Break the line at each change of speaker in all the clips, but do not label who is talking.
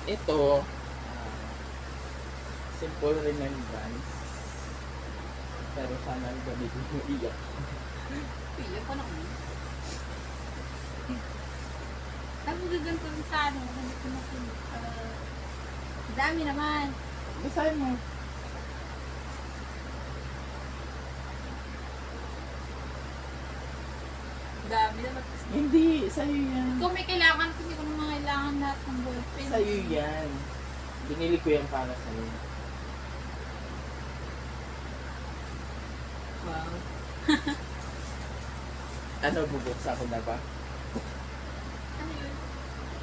Ito, simple remembrance. Pero sana ang gabi ko mo iyak.
Pila pa naman. Tapos gaganto sa ano, hindi ko nakinig. Dami naman.
Basahin mo.
Dami naman.
Hindi, sa'yo yan.
Kung may kailangan, hindi ko naman kailangan lahat ng ballpen.
Sa'yo yan. Binili ko yan para sa'yo.
Wow.
Ano, bubuksa ko na ba?
Ano yun?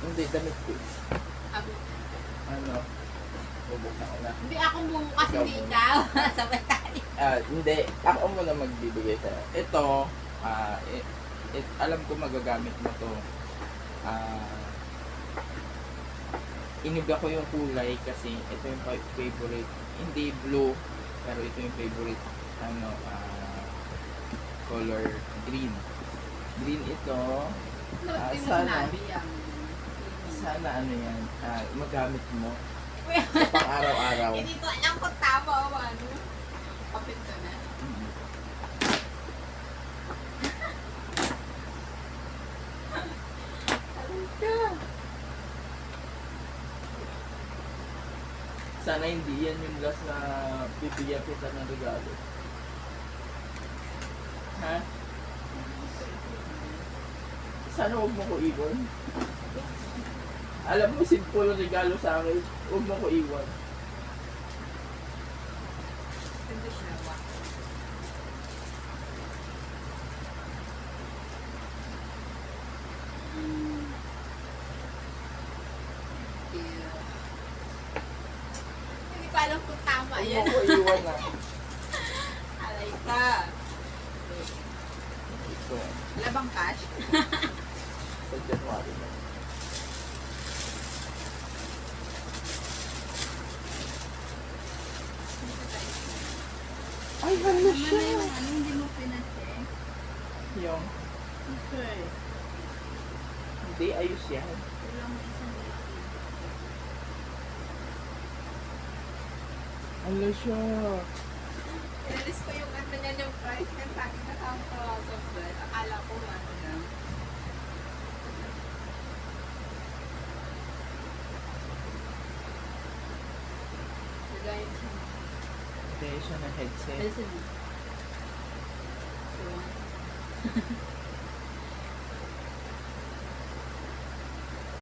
Hindi, damit ko.
Abo.
Ano, bubuksa ko na.
Hindi ako bukas,
Ikaw
hindi
muna.
ikaw. Sabay tayo.
Hindi, ako muna magbibigay sa'yo. Ito, alam ko magagamit mo to. Iniba ko yung kulay kasi ito yung favorite. Hindi blue, pero ito yung favorite color green. Green ito.
Bakit mo
sana,
sinabi yan?
sana ano yan, magamit mo sa pang-araw-araw.
Hindi ko alam kung tama o ano. Kapit ko na.
Sana hindi yan yung last na bibigyan kita ng regalo. Ha? Sana huwag mo ko iwan. Alam mo, simple yung regalo sa akin. Huwag mo ko iwan.
Ganda siya. Wow. Hindi ko alam kung tama
Huwag
yan.
mo ko iwan na.
Alay ka.
Ito.
Wala bang cash?
Sa January na. Ay, ano
Naman na
siya?
yung ano, hindi mo pinacheck.
Yung,
Ito eh.
hindi, ayos yan.
Walang isang
Ano siya?
Inalis ko yung ano niya yung price niya sa akin kasama ko software. Akala ko ano lang. Lagayin siya.
Hindi siya na headset.
Listen mo. So,